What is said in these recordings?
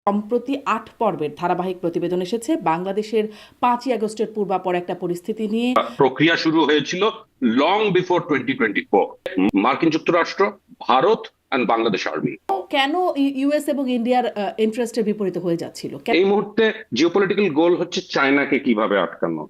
সম্প্রতি ৮ পর্বের ধারাবাহিক প্রতিবেদন এসেছে বাংলাদেশের ৫ই আগস্টের পূর্বাপর একটা পরিস্থিতি নিয়ে। প্রক্রিয়া শুরু হয়েছিল লং বিফোর 2024। মার্কিন যুক্তরাষ্ট্র, ভারত এন্ড বাংলাদেশ আর্মি কেন ইউএস এবং ইন্ডিয়ার ইন্টারেস্টের বিপরীতে হয়ে যাচ্ছিল? এই মুহূর্তে জিওপলিটিক্যাল গোল হচ্ছে চায়নাকে কিভাবে আটকানো।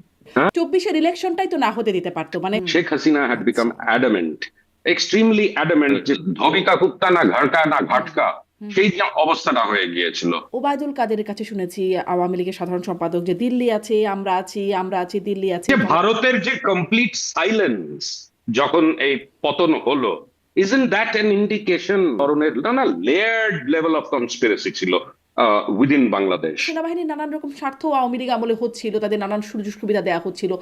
২৪-এর ইলেকশনটাই তো না হতে দিতে পারতো, মানে Sheikh Hasina had become adamant, extremely adamant, যে ধবিকা কুপ্তা না ঘাড়কা না ঘাটকা, সেই যে অবস্থাটা হয়ে গিয়েছিল। ওবায়দুল কাদেরের কাছে শুনেছি, আওয়ামী লীগের সাধারণ সম্পাদক, যে দিল্লি আছে, আমরা আছি, আমরা আছি, দিল্লি আছে। ভারতের যে কমপ্লিট সাইলেন্স যখন এই পতন হলো, isn't that an indication ধরনের না লেয়ার্ড লেভেল অফ কনস্পিরেসি ছিল উইদিন বাংলাদেশ। সেনাবাহিনীর নানান রকম স্বার্থ আওয়ামী লীগ আমলে হচ্ছিল, তাদের নানান সুযোগ সুবিধা দেওয়া হচ্ছিল,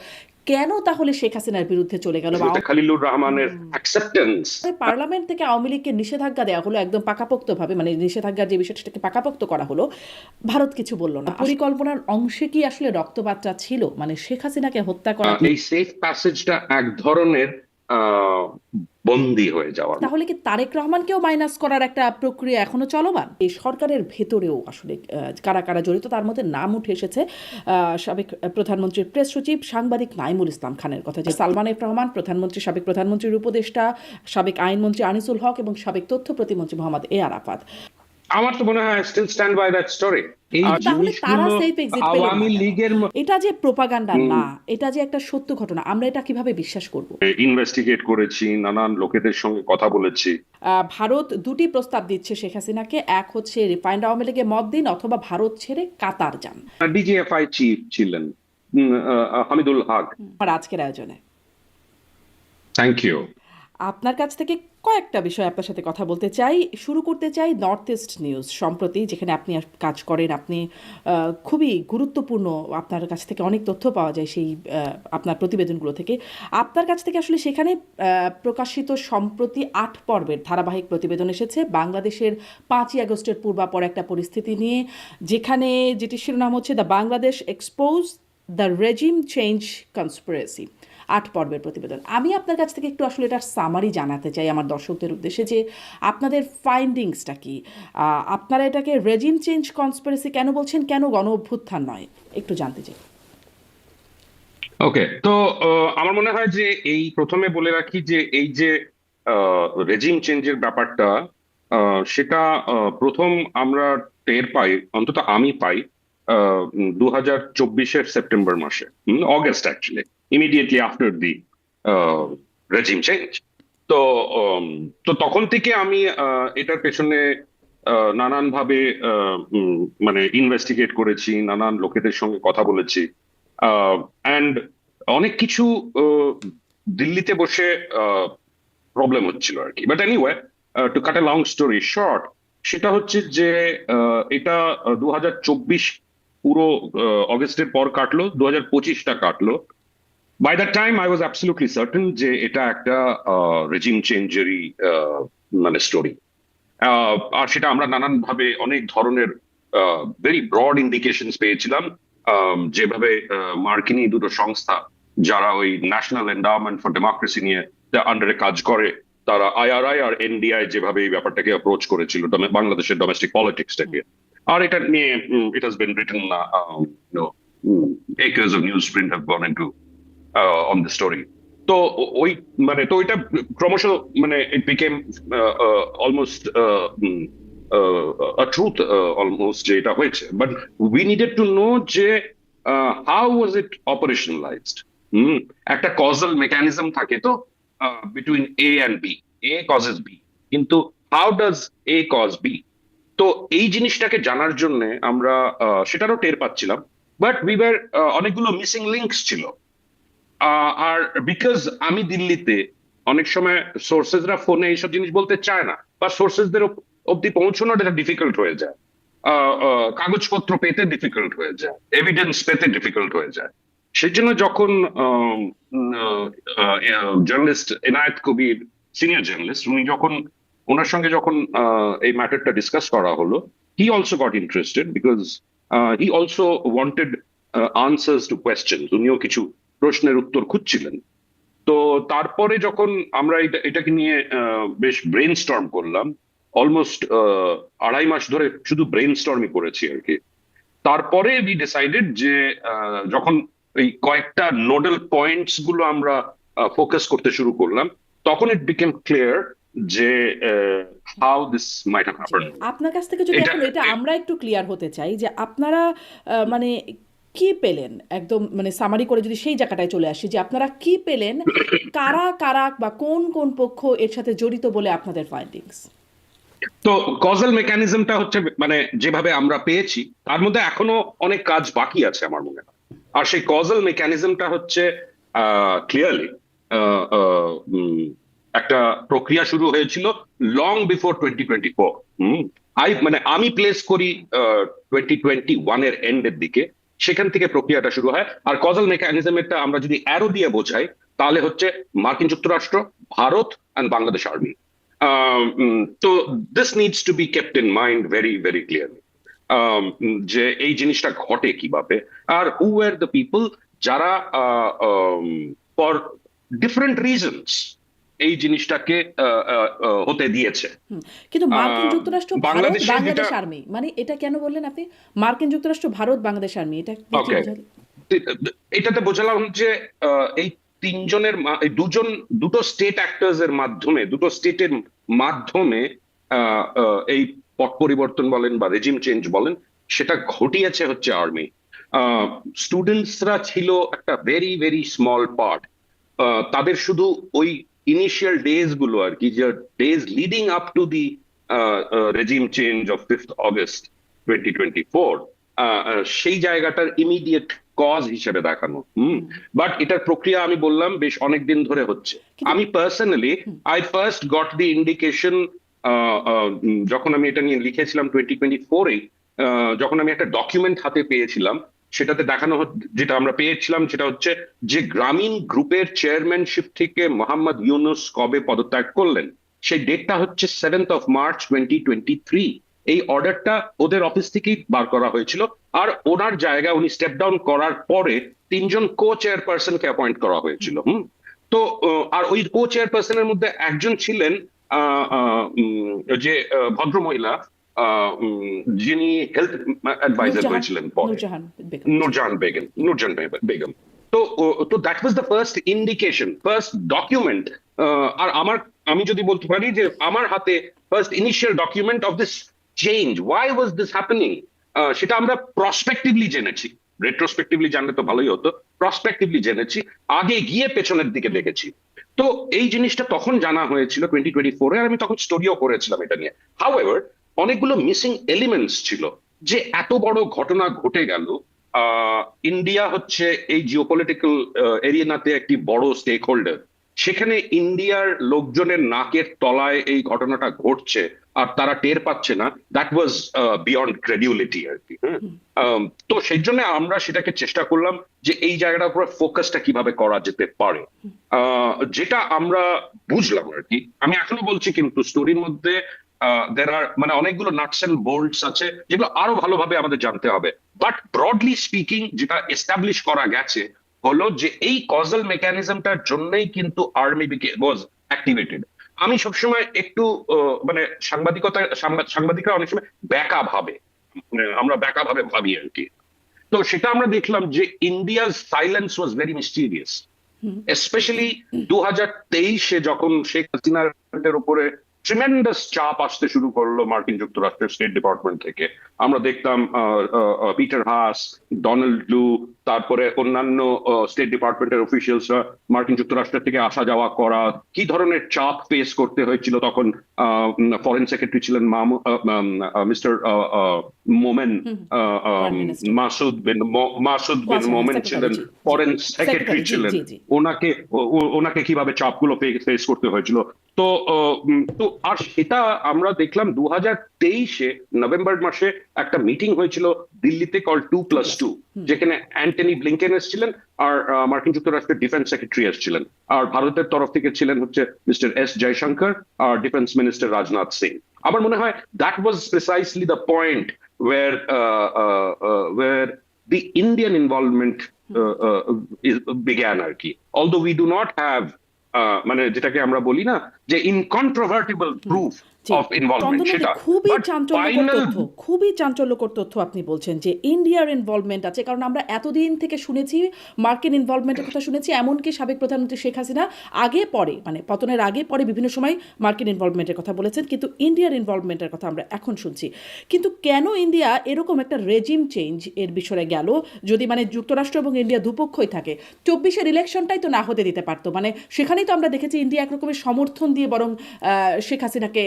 কেন তাহলে শেখ হাসিনার বিরুদ্ধে চলে গেল? খলিলুর রহমানের অ্যাকসেপ্টেন্স। পার্লামেন্ট থেকে আওয়ামী লীগকে নিষেধাজ্ঞা দেওয়া হলো একদম পাকাপোক্ত ভাবে, মানে নিষেধাজ্ঞার যে বিষয়টাকে পাকাপোক্ত করা হলো, ভারত কিছু বললো না। পরিকল্পনার অংশে কি আসলে রক্তপাতটা ছিল, মানে শেখ হাসিনাকে হত্যা করা? এই সেফ প্যাসেজটা এক ধরনের বন্দী হয়ে যাওয়া। তাহলে কি তারেক রহমানকেও মাইনাস করার একটা প্রক্রিয়া এখনো চলমান? এই সরকারের ভেতরেও আসলে কারা কারা জড়িত, তার মধ্যে নাম উঠে এসেছে সাবেক প্রধানমন্ত্রীর প্রেস সচিব সাংবাদিক নাইমুল ইসলাম খানের কথা, যে সালমান এফ রহমান, প্রধানমন্ত্রী, সাবেক প্রধানমন্ত্রীর উপদেষ্টা, সাবেক আইনমন্ত্রী আনিসুল হক এবং সাবেক তথ্য প্রতিমন্ত্রী মোহাম্মদ এ আরাফাত। আমার তো মনে হয় still stand by that story. তাহলে তারা সেফ এক্সিট পেল না। আওয়ামী লীগের এটা যে প্রোপাগান্ডা না, এটা যে একটা সত্য ঘটনা, আমরা এটা কিভাবে বিশ্বাস করব? ইনভেস্টিগেট করেছি, নানান লোকেদের সঙ্গে কথা বলেছি। ভারত দুটি প্রস্তাব দিচ্ছে শেখ হাসিনাকে, এক হচ্ছে রিফাইন্ড আওয়ামী লীগে মত দিন, অথবা ভারত ছেড়ে কাতার যান। ডিজিএফআই চিফ ছিলেন হামিদুল হক আমার আজকের আয়োজনে। Thank you. আপনার কাছ থেকে কয়েকটা বিষয় আপনার সাথে কথা বলতে চাই। শুরু করতে চাই নর্থ ইস্ট নিউজ সম্প্রতি, যেখানে আপনি কাজ করেন। আপনি খুবই গুরুত্বপূর্ণ, আপনার কাছ থেকে অনেক তথ্য পাওয়া যায় সেই আপনার প্রতিবেদনগুলো থেকে। আপনার কাছ থেকে আসলে সেখানে প্রকাশিত সম্প্রতি ৮ পর্বের ধারাবাহিক প্রতিবেদন এসেছে বাংলাদেশের ৫ই আগস্টের পূর্বাপর একটা পরিস্থিতি নিয়ে, যেখানে যেটি শিরোনাম হচ্ছে the Bangladesh expose the regime change conspiracy. ৮ পর্বের প্রতিবেদন। আমি আপনার কাছ থেকে একটু আসলে এটার সামারি জানাতে চাই আমার দর্শকদের উদ্দেশ্যে, যে আপনাদের ফাইন্ডিংসটা কি, আপনারা এটাকে রেজিম চেঞ্জ কনস্পিরেসি কেন বলছেন, কেন গণ অভ্যুত্থান নয়, একটু জানতে চাই। ওকে, তো আমার মনে হয় যে এই প্রথমে বলে রাখি যে এই যে রেজিম চেঞ্জের ব্যাপারটা, সেটা প্রথম আমরা টের পাই, অন্তত আমি পাই 2024-এর সেপ্টেম্বর মাসে, August actually, immediately after the regime change. তো তো তখন থেকে আমি এটার পেছনে নানান ভাবে মানে ইনভেস্টিগেট করেছি, নানান লোকেদের সঙ্গে কথা বলেছি, অ্যান্ড অনেক কিছু দিল্লিতে বসে প্রবলেম হচ্ছিল আর কি। But anyway, two cut a long story short, সেটা হচ্ছে যে এটা 2024 পুরো অগস্টের পর কাটলো, 2025টা কাটলো। By that time I was absolutely certain যে এটা একটা রেজিম চেঞ্জেরই মানে স্টোরি। আর সেটা আমরা নানান ভাবে অনেক ধরনের ভেরি ব্রড ইন্ডিকেশনস পেয়েছিলাম, যেভাবে মার্কিনী দুটো সংস্থা যারা ওই ন্যাশনাল এন্ডাওমেন্ট ফর ডেমোক্রেসি নিয়ে আন্ডারে কাজ করে, তারা আইআরআই আর এনডিআই যেভাবে এই ব্যাপারটাকে অ্যাপ্রোচ করেছিল বাংলাদেশের ডোমেস্টিক পলিটিক্সটাকে। আর এটা নিয়ে it has been written, acres of newsprint have gone into on the story. তো ওই মানে তো এটা ক্রমশ মানে it became almost a truth almost যে এটা হয়েছে, but we needed to know যে হাউ ওয়াজ ইট অপারেশনালাইজড। একটা কজাল মেকানিজম থাকে তো between A and B, A causes B, কিন্তু how does A cause B? তো এই জিনিসটাকে জানার জন্য আমরা সেটারও টের পাচ্ছিলাম, বাট উই অনেকগুলো মিসিং লিঙ্কস ছিল। আর বিকজ আমি দিল্লিতে, অনেক সময় সোর্সেসরা ফোনে এইসব জিনিস বলতে চায় না, বা সোর্সেসদের অব্দি পৌঁছানোটা ডিফিকাল্ট হয়ে যায়, কাগজপত্র পেতে ডিফিকাল্ট হয়ে যায়, এভিডেন্স পেতে ডিফিকাল্ট হয়ে যায়। সেই জন্য যখন জার্নালিস্ট এনায়েত কবির, সিনিয়র জার্নালিস্ট, উনি যখন ওনার সঙ্গে যখন এই ম্যাটারটা ডিসকাস করা হলো, he also goat interested because he also wanted answers two question. উনিও কিছু প্রশ্নের উত্তর খুঁজছিলেন। তো তারপরে যখন আমরা এটাকে নিয়ে বেশ ব্রেন স্টর্ম করলাম, অলমোস্ট 2.5 মাস ধরে শুধু ব্রেন স্টর্মই করেছি আর কি। তারপরে উই ডিসাইডেড যে যখন এই কয়েকটা নোডাল পয়েন্টস গুলো আমরা ফোকাস করতে শুরু করলাম, তখন ইট বিকেম ক্লিয়ার যে how this might have G, happen. আপনার কাছ থেকে যদি এটা এখন এটা আমরা একটু ক্লিয়ার হতে চাই যে আপনারা মানে কি পেলেন, একদম মানে সামারি করে যদি সেই জায়গাটায় চলে আসি যে আপনারা কি পেলেন, কারা কারা বা কোন কোন পক্ষ এর সাথে জড়িত বলে আপনাদের ফাইন্ডিংস। তো কজাল মেকানিজমটা হচ্ছে মানে যেভাবে আমরা পেয়েছি তার মধ্যে এখনো অনেক কাজ বাকি আছে আমার মনে হয়। আর সেই কজাল মেকানিজমটা হচ্ছে ক্লিয়ারলি একটা প্রক্রিয়া শুরু হয়েছিল লং বিফোর 2024। মানে আমি প্লেস করি 2021 এর এন্ডের দিকে, সেখান থেকে প্রক্রিয়াটা শুরু হয়। আর কজাল মেকানিজমটা আমরা যদি অ্যারো দিয়ে বোঝাই তাহলে হচ্ছে মার্কিন যুক্তরাষ্ট্র, ভারত অ্যান্ড বাংলাদেশ আর্মি। তো this needs to be kept in mind very very clearly, যে এই জিনিসটা ঘটে কিভাবে, আর হু আর দ্য পিপল যারা ফর ডিফারেন্ট রিজনস এই জিনিসটাকে হতে দিয়েছে। কিন্তু মার্কিন যুক্তরাষ্ট্র, ভারত, বাংলাদেশে যেটা, বাংলাদেশ আর্মি, মানে এটা কেন বললেন আপনি? মার্কিন যুক্তরাষ্ট্র, ভারত, বাংলাদেশ আর্মি, এটা কি কি ওকে, বোঝালেন? এটাতে বোঝালাম যে এই তিনজনের এই দুটো স্টেট অ্যাক্টর্স এর মাধ্যমে, দুটো স্টেটের মাধ্যমে এই পট পরিবর্তন বলেন বা রেজিম চেঞ্জ বলেন, সেটা ঘটিয়েছে হচ্ছে আর্মি। স্টুডেন্টসরা ছিল একটা ভেরি ভেরি স্মল পার্ট। তাদের শুধু ওই ইনিশিয়াল ডেজ গুলো আর কি, যে days leading up to the regime change of 5th August 2024, সেই জায়গাটার ইমিডিয়েট কজ হিসেবে দেখানো। বাট এটার প্রক্রিয়া আমি বললাম বেশ অনেক দিন ধরে হচ্ছে। কিন্তু আমি personally I first goat the indication যখন আমি এটা নিয়ে লিখেছিলাম 2024-এ, যখন আমি একটা ডকুমেন্ট হাতে পেয়েছিলাম, সেটাতে দেখানো যেটা আমরা পেয়েছিলাম সেটা হচ্ছে যে গ্রামীণ গ্রুপের চেয়ারম্যানশিপ থেকে মোহাম্মদ ইউনুস কবে পদত্যাগ করলেন, সেই ডেটটা হচ্ছে 7th of March 2023। এই অর্ডারটা ওদের অফিস থেকেই বার করা হয়েছিল। আর ওনার জায়গায় উনি স্টেপ ডাউন করার পরে 3জন কো চেয়ারপারসনকে অ্যাপয়েন্ট করা হয়েছিল। তো আর ওই কো চেয়ারপারসনের মধ্যে একজন ছিলেন যে ভদ্র মহিলা, যিনি হেলথ অ্যাডভাইজার নূরজাহান, হয়েছিলেন পরে, নূরজাহান বেগম। জি। নুরজাহান বেগম। তো that was the first indication, first document. আর আমি যদি বলতে পারি যে আমার হাতে first initial document of this change, why was this happening, সেটা আমরা প্রসপেক্টিভলি জেনেছি। রেট্রোস্পেক্টিভলি জানলে তো ভালোই হতো, প্রসপেক্টিভলি জেনেছি, আগে গিয়ে পেছনের দিকে দেখেছি। তো এই জিনিসটা তখন জানা হয়েছিল 2024-এ, আর আমি তখন স্টোরিও করেছিলাম এটা নিয়ে। হাউএভার, অনেকগুলো মিসিং এলিমেন্টস ছিল। যে এত বড় ঘটনা ঘটে গেল, ইন্ডিয়া হচ্ছে এই জিওপলিটিক্যাল এরিয়াতে একটি বড় স্টেক হোল্ডার, সেখানে ইন্ডিয়ার লোকজনের নাকের তলায় এই ঘটনাটা ঘটছে আর তারা টের পাচ্ছে না, দ্যাট ওয়াজ বিয়ন্ড ক্রেডিবিলিটি আর কি। হ্যাঁ, তো সেই জন্য আমরা সেটাকে চেষ্টা করলাম যে এই জায়গাটার উপরে ফোকাসটা কিভাবে করা যেতে পারে। যেটা আমরা বুঝলাম আর কি, আমি এখনো বলছি, কিন্তু স্টোরির মধ্যে দের আর মানে অনেকগুলো নাটস এন্ড বোল্টস আছে যেগুলো আরো ভালোভাবে আমাদের জানতে হবে। বাট ব্রডলি স্পিকিং যেটা এস্টাবলিশ করা গেছে হলো যে এই কজাল মেকানিজমটার জন্যই কিন্তু আর্মি ওয়াজ অ্যাক্টিভেটেড। আমি সবসময় একটু মানে সাংবাদিকরা অনেক সময় ব্যাকা ভাবে, মানে আমরা ব্যাকা ভাবে ভাবি আর কি। তো সেটা আমরা দেখলাম যে ইন্ডিয়ার silence was very mysterious, specially 2023-এ যখন শেখ হাসিনার উপরে ট্রিমেন্ডাস চাপ আসতে শুরু করলো মার্কিন যুক্তরাষ্ট্রের স্টেট ডিপার্টমেন্ট থেকে। আমরা দেখতাম পিটার হাস, ডোনাল্ড লু, তারপরে অন্যান্য স্টেট ডিপার্টমেন্টের অফিসিয়ালসরা মার্কিন যুক্তরাষ্ট্র থেকে আসা যাওয়া করা, কি ধরনের চাপ ফেস করতে হয়েছিল। তখন ফরেন সেক্রেটারি ছিলেন মিস্টার মোমেন, মাসুদ বিন মোমেন ছিলেন ফরেন সেক্রেটারি ছিলেন। ওনাকে ওনাকে কিভাবে চাপগুলো ফেস করতে হয়েছিল। তো আর সেটা আমরা দেখলাম 2023-এ নভেম্বর মাসে একটা মিটিং হয়েছিল দিল্লিতে, কল 2+2, যেখানে অ্যান্টনি ব্লিংকেন এসেছিলেন, আর মার্কিন যুক্তরাষ্ট্রের ডিফেন্স সেক্রেটারি এসেছিলেন, আর ভারতের তরফ থেকে ছিলেন হচ্ছে মিস্টার এস জয়শঙ্কর আর ডিফেন্স মিনিস্টার রাজনাথ সিং। আমার মনে হয় that was precisely the point where the Indian involvement began আর কি। Although we do not have মানে যেটাকে আমরা বলি না যে ইনকন্ট্রোভার্টিবল প্রুফ জি, অফ ইনভলভমেন্ট চন্দননদী সেটা, খুবই বাট চাঞ্চল্যকর ফাইনাল। তথ্য, খুবই চাঞ্চল্যকর তথ্য আপনি বলছেন যে ইন্ডিয়ার ইনভলভমেন্ট আছে, কারণ আমরা এতদিন থেকে শুনেছি মার্কিন ইনভলভমেন্টের কথা শুনেছি, এমনকি সাবেক প্রধানমন্ত্রী শেখ হাসিনা আগে পরে মানে পতনের আগে পরে বিভিন্ন সময় মার্কিন ইনভলভমেন্টের কথা বলেছেন, কিন্তু ইন্ডিয়ার ইনভলভমেন্টের কথা আমরা এখন শুনছি। কিন্তু কেন ইন্ডিয়া এরকম একটা রেজিম চেঞ্জ এর বিষয়ে গেল, যদি মানে যুক্তরাষ্ট্র এবং ইন্ডিয়া দুপক্ষই থাকে? 24-এর ইলেকশনটাই তো না হতে দিতে পারতো, মানে সেখানেই তো আমরা দেখেছি ইন্ডিয়া একরকমের সমর্থন দিয়ে বরং শেখ হাসিনাকে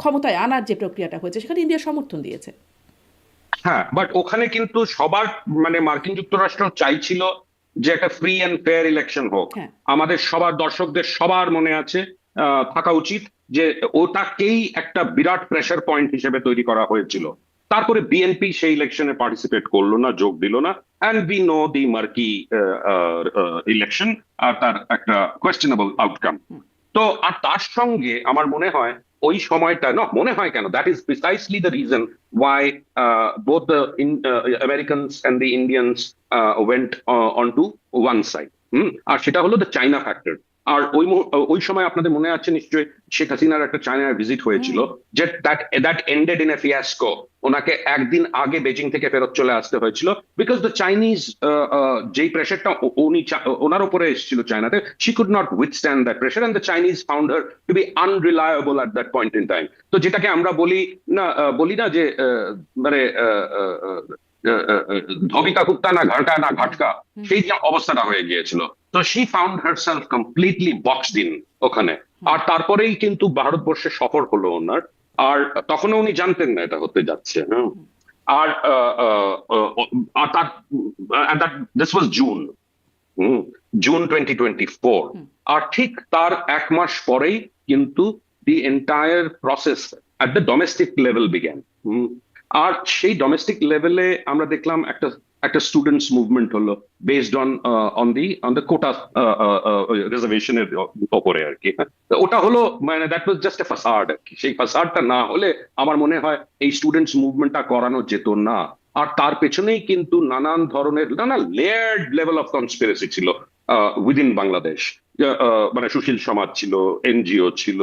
ক্ষমতায় আনার যে প্রক্রিয়াটা হয়েছে সেখানে ইন্ডিয়া সমর্থন দিয়েছে। হ্যাঁ, বাট ওখানে কিন্তু সবার মানে মার্কিন যুক্তরাষ্ট্র চাইছিল যে একটা ফ্রি অ্যান্ড ফেয়ার ইলেকশন হোক। হ্যাঁ, আমাদের সবার দর্শকদের সবার মনে আছে, থাকা উচিত যে ওটাকেই একটা বিরাট প্রেসার পয়েন্ট হিসেবে তৈরি করা হয়েছিল। তারপরে বিএনপি সেই ইলেকশনে পার্টিসিপেট করলো না, যোগ দিল না, and we know the murky election আর তার একটা কোয়েশ্চেনেবল আউটকাম। তো আর তার সঙ্গে আমার মনে হয় ওই সময়টা, না মনে হয় কেন, that is precisely the reason why both the Americans and the Indians went on to one side. আর সেটা হলো দ্য চাইনা ফ্যাক্টর। আর ওই সময় আপনাদের মনে আছে নিশ্চয়ই শেখ হাসিনার একটা চায়না ভিজিট হয়েছিল, যে দ্যাট এন্ডেড ইন এ ফিয়াস্কো। ওনাকে একদিন আগে বেজিং থেকে ফেরত চলে আসতে হয়েছিল, বিকজ দ্য চাইনিজ যেই প্রেশারটা ওনার উপরে এসেছিল চায়নাতে, she could not withstand that pressure, and the Chinese found her to be unreliable at that point in time. তো যেটাকে আমরা বলি না যে মানে ধবিকা কুত্তা না ঘাটকা না ঘাটকা, সেই যে অবস্থাটা হয়ে গিয়েছিল। তো she found herself completely boxed in ওখানে। আর তারপরেই কিন্তু ভারতবর্ষে সফর হলো ওনার। আর তখনও উনি জানতেন না এটা হতে যাচ্ছে। হ্যাঁ, আর আর তার দিস ওয়াজ জুন, জুন 2024। আর ঠিক তার এক মাস পরেই কিন্তু the entire process at the domestic level began. আর সেই ডোমেস্টিক লেভেলে আমরা দেখলাম একটা একটা স্টুডেন্টস মুভমেন্ট হলো, বেসড অন দ্য কোটা রিজার্ভেশনের ওপরে আর কি। তো ওটা হলো মানে দ্যাট ওয়াজ জাস্ট এ ফাসাড আর কি। সেই ফাসাডটা না হলে আমার মনে হয় এই স্টুডেন্টস মুভমেন্টটা করানো যেত না। আর তার পেছনেই কিন্তু নানান ধরনের নানা লেয়ার্ড লেভেল অফ কনস্পিরেসি ছিল উইদিন বাংলাদেশ। মানে সুশীল সমাজ ছিল, এনজিও ছিল,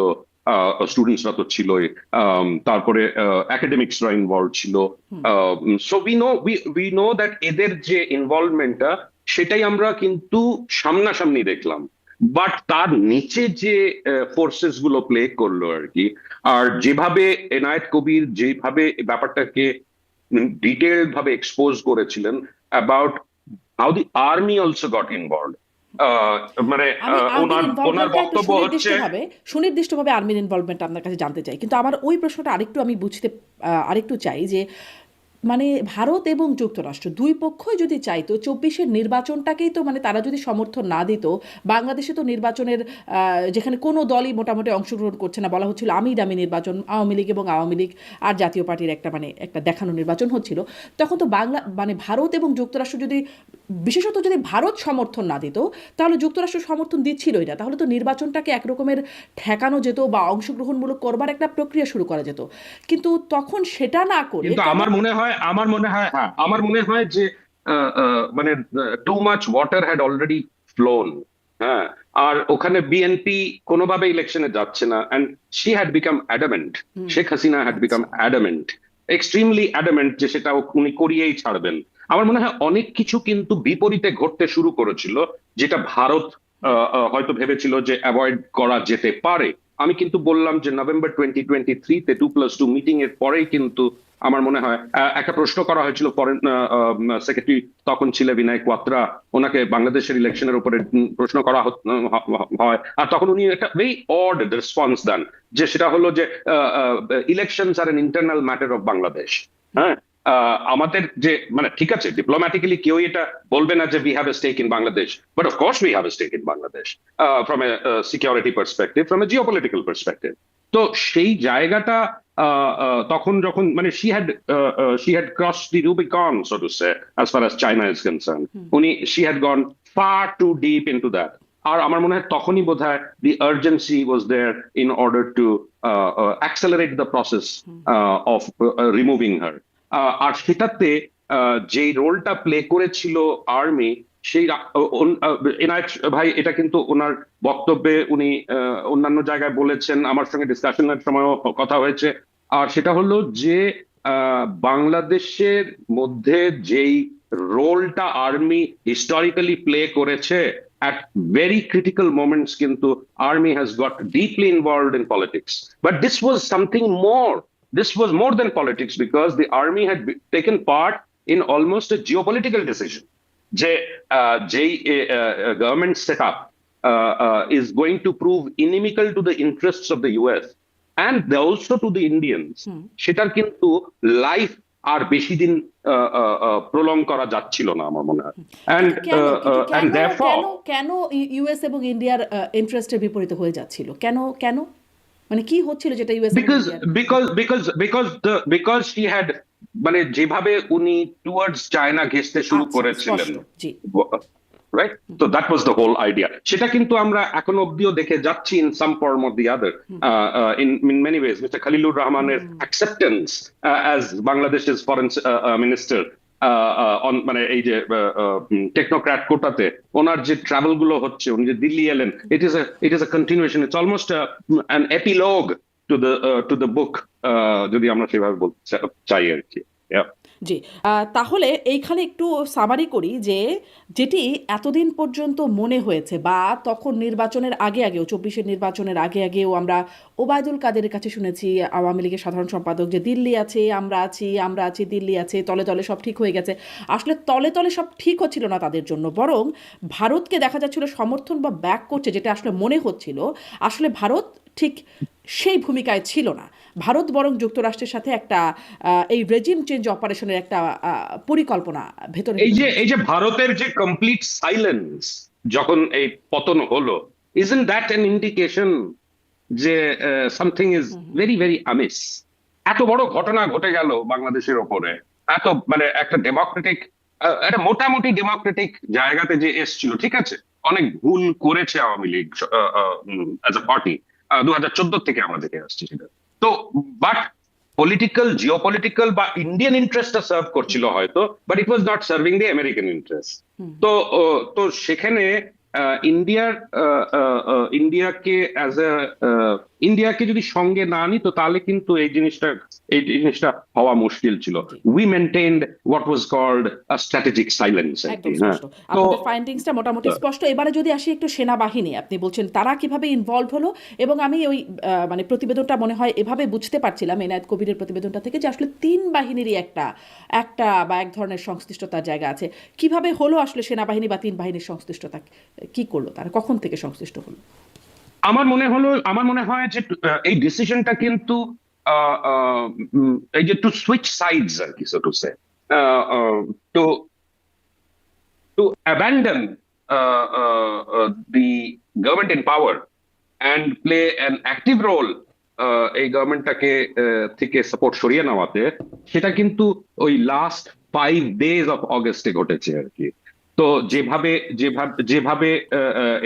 স্টুডেন্টসরা তো ছিলই, তারপরে একাডেমিক্সরা ইনভলভ ছিল। সো উই নো দ্যাট এদের যে ইনভলভমেন্টটা সেটাই আমরা কিন্তু সামনাসামনি দেখলাম। বাট তার নিচে যে ফোর্সেস গুলো প্লে করলো আর কি, আর যেভাবে এনায়েত কবির যেভাবে ব্যাপারটাকে ডিটেইলড ভাবে এক্সপোজ করেছিলেন about how the army also goat involve. মানে আমি আর্মির ওনার ওনার ইনভলভমেন্টটা একটু বক্তব্য হচ্ছে, সুনির্দিষ্টভাবে আর্মির ইনভলভমেন্ট আপনার কাছে জানতে চাই, কিন্তু আমার ওই প্রশ্নটা আরেকটু আমি বুঝতে আরেকটু চাই যে মানে ভারত এবং যুক্তরাষ্ট্র দুই পক্ষই যদি চাইতো 24-এর নির্বাচনটাকেই তো মানে তারা যদি সমর্থন না দিত, বাংলাদেশে তো নির্বাচনের যেখানে কোনো দলই মোটামুটি অংশগ্রহণ করছে না, বলা হচ্ছিল আমি দামি নির্বাচন, আওয়ামী লীগ এবং আওয়ামী লীগ আর জাতীয় পার্টির একটা মানে একটা দেখানো নির্বাচন হচ্ছিল, তখন তো বাংলা মানে ভারত এবং যুক্তরাষ্ট্র যদি বিশেষত যদি ভারত সমর্থন না দিত তাহলে যুক্তরাষ্ট্র সমর্থন দিচ্ছিলই না, তাহলে তো নির্বাচনটাকে একরকমের ঠেকানো যেত বা অংশগ্রহণমূলক করবার একটা প্রক্রিয়া শুরু করা যেত, কিন্তু তখন সেটা না করে কিন্তু কেন? আমার মনে হয় যে মানে too much water had already flown. হ্যাঁ, আর ওখানে বিএনপি কোনোভাবে ইলেকশনে যাচ্ছে না, and she had become adamant, Sheikh Hasina had become adamant, extremely adamant, যে সেটা উনি করিয়েই ছাড়বেন। আমার মনে হয় অনেক কিছু কিন্তু বিপরীতে ঘটতে শুরু করেছিল, যেটা ভারত হয়তো ভেবেছিল যে অ্যাভয়েড করা যেতে পারে। আমি কিন্তু বললাম যে নভেম্বর 2023-তে 2+2 মিটিং এর পরেই কিন্তু আমার মনে হয় একটা প্রশ্ন করা হয়েছিল ফরেন সেক্রেটারি, তখন ছিল বিনয় কোয়াত্রা, ওনাকে বাংলাদেশের ইলেকশনের উপরে প্রশ্ন করা হয়, আর তখন উনি একটা ভেরি অড রেসপন্স দেন, যে সেটা হলো যে elections are an internal matter of Bangladesh. হ্যাঁ, আমাদের যে মানে ঠিক আছে, ডিপ্লোম্যাটিক্যালি কেউ এটা বলবে না যে we have a stake in Bangladesh, but of course we have a stake in Bangladesh from a security perspective, from a geopolitical perspective. তো সেই জায়গাটা তখন যখন মানে she had crossed the Rubicon, so to say, as far as China is concerned. She had gone far too deep into that. আর আমার মনে হয় তখনই বোধহয় the urgency was there in order to accelerate the process of removing her. আর সেটাতে যে রোলটা play করেছিল army, সেই এনায়েত ভাই এটা কিন্তু ওনার বক্তব্যে উনি অন্যান্য জায়গায় বলেছেন, আমার সঙ্গে ডিসকাশনের সময়ও কথা হয়েছে। আর সেটা হলো যে বাংলাদেশের মধ্যে যেই রোলটা আর্মি হিস্টোরিক্যালি প্লে করেছে, at very critical moments কিন্তু army has got deeply involved in politics, but this was something more. This was more than politics, because the army had taken part in almost a geopolitical decision যে যেই government set up is going to prove inimical to the interests of the US and also to the Indians, সেটার কিন্তু life আর বেশি দিন prolong করা যাচ্ছিল না আমার মনে হয়। কিন্তু কেন কিন্তু And কেন therefore, কেন কেন ইউএস এবং ইন্ডিয়ার ইন্টারেস্টের বিপরীতে হয়ে যাচ্ছিল? কেন কেন মানে কি হচ্ছিল যেটা ইউএস এবং because ইন্ডিয়ার? because she had, মানে যেভাবে উনি টুয়ার্ডস চায়না ঘেঁষতে শুরু আচ্ছা, করেছিলেন, স্পষ্ট, জি। রাইট? তো that was the whole idea. সেটা কিন্তু আমরা এখন অব্দিও দেখে যাচ্ছি in some form or the other, in many ways. Mister Khalilur রহমানের অ্যাকসেপ্টেন্স অ্যাজ বাংলাদেশের ফরেন মিনিস্টার অন, মানে এই যে টেকনোক্র্যাট কোটাতে ওনার যে ট্রাভেল গুলো হচ্ছে, উনি যে দিল্লি এলেন, it is a continuation, it's almost an epilogue to the book, যদি আমরা সেভাবে বলতে চাই আর কি। Yeah. জি, তাহলে এইখানে একটু সামারি করি যে যেটি এতদিন পর্যন্ত মনে হয়েছে, বা তখন নির্বাচনের আগে আগেও, 24-এর নির্বাচনের আগে আগেও আমরা ওবায়দুল কাদেরের কাছে শুনেছি, আওয়ামী লীগের সাধারণ সম্পাদক, যে দিল্লি আছে, আমরা আছি, দিল্লি আছে, তলে তলে সব ঠিক হয়ে গেছে। আসলে তলে তলে সব ঠিক হচ্ছিল না তাদের জন্য, বরং ভারতকে দেখা যাচ্ছিল সমর্থন বা ব্যাক করছে, যেটা আসলে মনে হচ্ছিল আসলে ভারত ঠিক সেই ভূমিকায় ছিল না। ভারত বরং যুক্তরাষ্ট্রের সাথে একটা এই রেজিম চেঞ্জ অপারেশনের একটা পরিকল্পনা ভেতরে এই যে ভারতের যে কমপ্লিট সাইলেন্স যখন এই পতন হলো, isn't that an indication যে সামথিং ইজ ভেরি ভেরি আমিস? এত বড় ঘটনা ঘটে গেল বাংলাদেশের ওপরে, এত মানে একটা ডেমোক্রেটিক, একটা মোটামুটি ডেমোক্রেটিক জায়গাতে যে এসছিল, ঠিক আছে, অনেক ভুল করেছে Awami League as a party, 2014 থেকে আমরা দেখে আসছি সেটা। তো বাট পলিটিক্যাল, জিওপলিটিক্যাল বা ইন্ডিয়ান ইন্টারেস্টটা সার্ভ করছিল হয়তো, but it was not serving the American interest. তো তো সেখানে ইন্ডিয়াকে অ্যাজ এ ইন্ডিয়াকে যদি সঙ্গে না নিত, তাহলে কিন্তু এই জিনিসটা হওয়া মুশকিল ছিল। We maintained what was called a strategic silence. একদম স্পষ্ট, আপনাদের ফাইন্ডিংসটা মোটামুটি স্পষ্ট। এবারে যদি আসি একটু সেনাবাহিনী, আপনি বলছেন তারা কিভাবে ইনভলভ হলো, এবং আমি ওই মানে প্রতিবেদনটা মনে হয় এভাবে বুঝতে পারছিলাম এনায়েত কবিরের প্রতিবেদনটা থেকে, যে আসলে তিন বাহিনীরই একটা বা এক ধরনের সংশ্লিষ্টতার জায়গা আছে। কিভাবে হলো আসলে সেনাবাহিনী বা তিন বাহিনীর সংশ্লিষ্টতা, কি করলো তারা, কখন থেকে সংশ্লিষ্ট হলো? আমার মনে হয় যে এই ডিসিশনটা কিন্তু এই যে টু সুইচ সাইডস আর কি, so to say, to to abandon the government in power and play an active role এই গভর্নমেন্টটাকে থেকে সাপোর্ট সরিয়ে নেওয়াতে, সেটা কিন্তু ওই লাস্ট 5 days অফ অগস্টে ঘটেছে আর কি। তো যেভাবে যেভাবে যেভাবে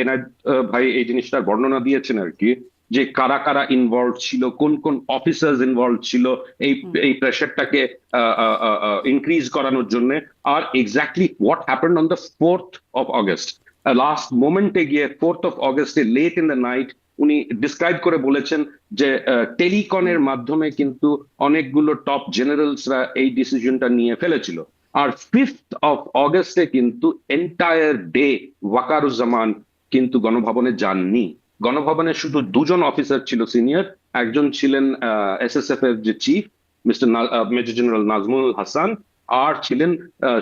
এনায়েত ভাই এই জিনিসটার বর্ণনা দিয়েছেন আর কি, যে কারা কারা ইনভলভ ছিল, কোন কোন অফিসার্স ইনভলভ ছিল এই এই প্রেশারটাকে ইনক্রিজ করানোর জন্য, আর exactly what happened on the 4th of August, last মোমেন্টে গিয়ে 4th of August late in the night উনি ডিসক্রাইব করে বলেছেন যে টেলিকনের মাধ্যমে কিন্তু অনেকগুলো টপ জেনারেলসরা এই ডিসিশনটা নিয়ে ফেলেছিল। আর 5th of August কিন্তু এন্টায়ার ডে ওয়াকারুজ্জামান কিন্তু গণভবনে যাননি। গণভবনে শুধু দুজন অফিসার ছিল সিনিয়র, একজন ছিলেন এসএসএফ এর যে chief mister major general Nazmul Hasan, আর ছিলেন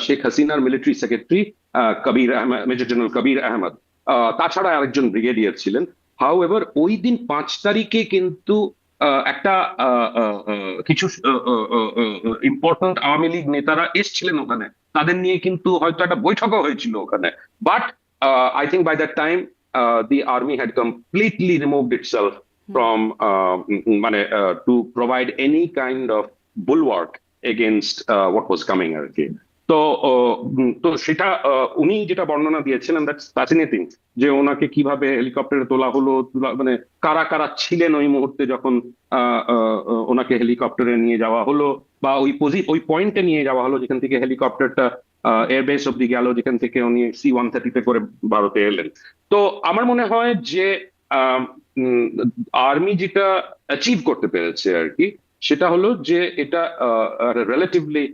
শেখ হাসিনার military secretary Kabir Ahmed, major general Kabir Ahmed. তাছাড়া আরেকজন ব্রিগেডিয়ার ছিলেন। হাউএভার ওই দিন 5 তারিখে কিন্তু একটা কিছু ইম্পর্টেন্ট আওয়ামী লীগ নেতারা এসছিলেন ওখানে, তাদের নিয়ে কিন্তু হয়তো একটা বৈঠকও হয়েছিল ওখানে। But I think by that time the army had completely removed itself from মানে to provide any kind of bulwark against what was coming আর কি। তো তো সেটা উনি যেটা বর্ণনা দিয়েছেন, দ্যাটস ফ্যাসিনেটিং, যে ওনাকে কিভাবে হেলিকপ্টারে তোলা হলো, মানে কারা কারা ছিলেন ওই মুহূর্তে যখন ওনাকে হেলিকপ্টারে নিয়ে যাওয়া হলো, বা ওই পয়েন্টে নিয়ে যাওয়া হলো যেখান থেকে হেলিকপ্টারটা এয়ারবেস অব্দি গেল, যেখান থেকে উনি C-130 করে ভারতে এলেন। তো আমার মনে হয় যে আর্মি যেটা অ্যাচিভ করতে পেরেছে আর কি, সেটা হলো যে এটা রিলেটিভলি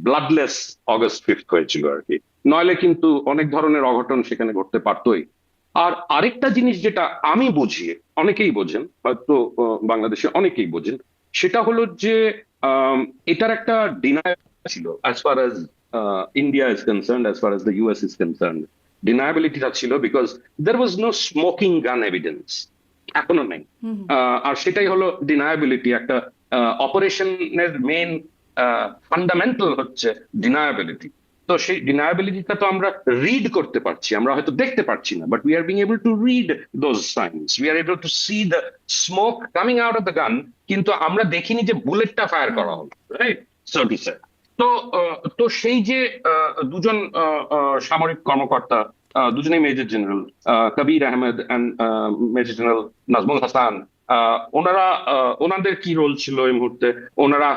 ব্লাডলেস August 5 হয়েছিল আর কি। নইলে কিন্তু অনেক ধরনের অঘটন সেখানে ঘটতে পারতোই। আর আরেকটা জিনিস যেটা আমি বুঝি, অনেকেই বোঝেন হয়তো, বাংলাদেশে অনেকেই বোঝেন, সেটা হলো যে এটার একটা ডিনায়াল ছিল as far as India is concern, as far as the US is concern. ডিনায়াবিলিটিটা ছিল because there was no smoking gun evidence, এখনো নেই। আর সেটাই হলো ডিনায়াবিলিটি। একটা অপারেশনের মেইন ফান্ডামেন্টাল হচ্ছে ডিনায়াবিলিটি। তো সেই ডিনায়াবিলিটিটা তো আমরা রিড করতে পারছি, আমরা হয়তো দেখতে পারছি না, but we are being able to read those science, we are able to C the smoke coming out of the gun, কিন্তু আমরা দেখিনি যে বুলেটটা ফায়ার করা হলো, রাইট? সো টু সে। তো তো সেই যে দুজন সামরিক কর্মকর্তা, দুজনেই major general, Kabir Ahmed and major general Nazmul Hasan, ওনারা ওনাদের কি রোল ছিল এই মুহূর্তে? ওনারা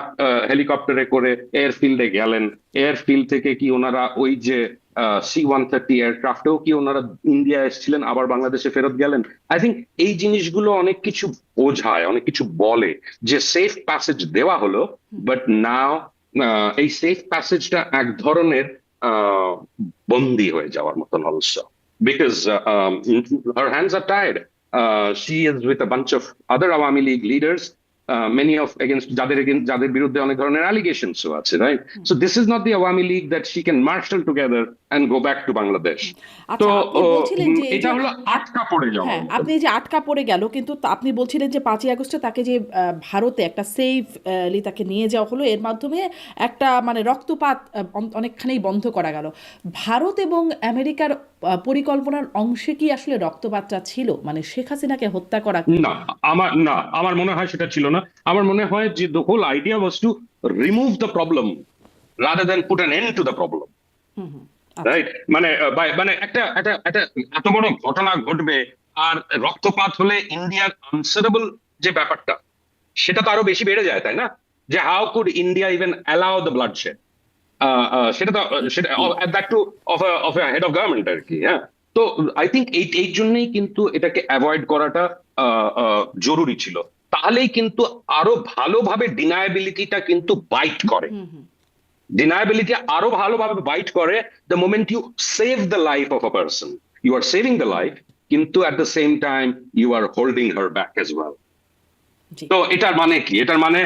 হেলিকপ্টারে করে এয়ারফিল্ডে গেলেন, এয়ারফিল্ড থেকে কি ওনারা ওই যে C-130 এয়ারক্রাফটেও কি ওনারা ইন্ডিয়া এসেছিলেন, আবার বাংলাদেশে ফেরত গেলেন? আই থিঙ্ক এই জিনিসগুলো অনেক কিছু বোঝায়, অনেক কিছু বলে, যে সেফ প্যাসেজ দেওয়া হলো, বাট নাও এই সেফ প্যাসেজটা এক ধরনের বন্দি হয়ে যাওয়ার মতন also, because her hands are tied. She is with a bunch of other Awami League leaders, many of against যাদের বিরুদ্ধে অনেক ধরনের allegations আছে, right? So this is not the Awami League that she can marshal together and go back to Bangladesh. আচ্ছা, তো আপনি বলছিলেন যে এই এটা যে হলো আটকা পড়ে যাওয়ার হ্যাঁ, মতো। আপনি এই যে আটকা পড়ে গেল, কিন্তু আপনি বলছিলেন যে 5ই আগস্টে তাকে যে ভারতে একটা সেফলি তাকে নিয়ে যাওয়া হলো, এর মাধ্যমে একটা মানে রক্তপাত অনেকখানি বন্ধ করা গেল। ভারত এবং আমেরিকার পরিকল্পনার অংশে কি আসলে রক্তপাতটা ছিল, মানে শেখ হাসিনাকে হত্যা করা? আমার মনে হয় সেটা ছিল না। আমার মনে হয় যে the whole idea was to remove the problem rather than put an end to the problem, আচ্ছা। রাইট? মানে মানে একটা একটা একটা এত বড় ঘটনা ঘটবে, আর রক্তপাত হলে ইন্ডিয়ার আনসারেবল যে ব্যাপারটা, সেটা তো আরো বেশি বেড়ে যায়, তাই না? যে how could India even allow the bloodshed? সেটা তো সেটা that too of a head of government আর কি। হ্যাঁ, তো আই থিঙ্ক এই জন্যই কিন্তু এটাকে অ্যাভয়েড করাটা জরুরি ছিল। তাহলেই কিন্তু আরো ভালোভাবে ডিনায়াবিলিটিটা কিন্তু বাইট করে, ডিনায়াবিলিটি আরো ভালোভাবে বাইট করে। The moment you save the life of a person, you are saving the life, কিন্তু at the same time you are holding her back as well. জি। তো এটার মানে কি? এটার মানে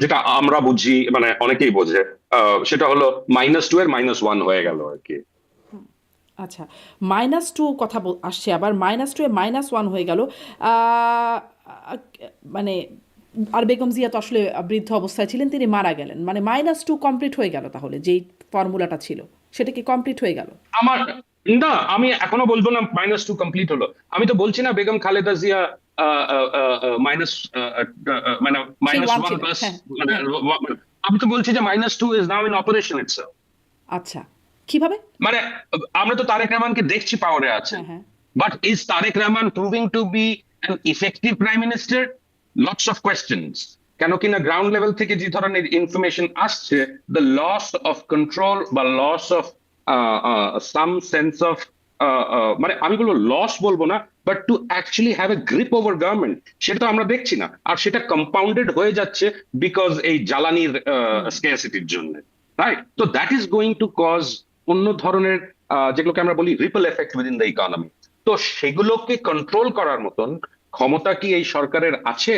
যেটা আমরা বুঝি, মানে অনেকেই বোঝে, সেটা হলো -2 এর -1 হয়ে গেল আর কি। আচ্ছা, -2 কথা আসছে, আবার -2 এ -1 হয়ে গেল। আহ, মানে আর বেগম জিয়া তো আসলে বৃদ্ধ অবস্থায় ছিলেন, তিনি মারা গেলেন, মানে -2 কমপ্লিট হয়ে গেল, তাহলে যেই ফর্মুলাটা ছিল সেটা কি কমপ্লিট হয়ে গেল? আমার না, আমি এখনো বলবো না -2 কমপ্লিট হলো। আমি তো বলছি না বেগম খালেদা জিয়া মাইনাস মানে সেই ওয়ান -1 ছিল, প্লাস, হ্যাঁ মানে হ্যাঁ। আমি তো বলছি যে -2 is now in operation itself. আচ্ছা, কিভাবে? মানে আমরা তো তারেক রহমানকে দেখছি পাওয়ারে আছেন, হ্যাঁ হ্যাঁ। But is Tarique Rahman proving to be an effective prime minister? Lots of questions. কেন কিনা গ্রাউন্ড লেভেল থেকে যে ধরনের ইনফরমেশন আসছে, দ্য লস অফ কন্ট্রোল বা loss of some sense of, মানে আমি বলবো লস বলবো না, but to actually have a grip over government, সেটা তো আমরা দেখছি না। আর সেটা কম্পাউন্ডেড হয়ে যাচ্ছে বিকজ এই জ্বালানির স্কেয়ারসিটির জন্য, রাইট? তো that is going to cause অন্য ধরনের যেগুলোকে আমরা বলি ripple effect within the economy. তো সেগুলোকে কন্ট্রোল করার মতন ক্ষমতা কি এই সরকারের আছে?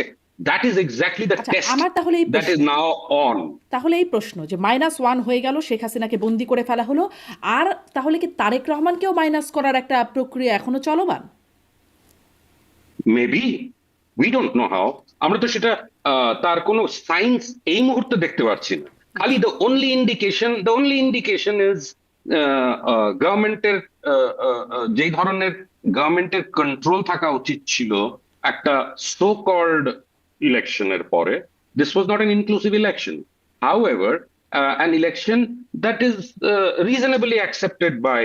দ্যাট ইজ এক্স্যাক্টলি দ্য আচ্ছা, টেস্ট আমার তাহলে এই দ্যাট ইজ প্রশ্ন, নাও অন। তাহলে এই প্রশ্ন যে -1 হয়ে গেল, শেখ হাসিনাকে বন্দি করে ফেলা হলো, আর তাহলে কি তারেক রহমানকেও মাইনাস করার একটা প্রক্রিয়া এখনো চলমান? Maybe, we don't know how. আমরা তো সেটা তার কোনো সাইন্স এই মুহূর্তে দেখতে পাচ্ছি না। খালি দ্য অনলি ইন্ডিকেশন ইজ গভর্নমেন্টের যেই ধরনের গভর্নমেন্টের কন্ট্রোল থাকা উচিত ছিল একটা সো কল্ড ইলেকশনের পরে। This was not an inclusive election, however an election that is reasonably accepted by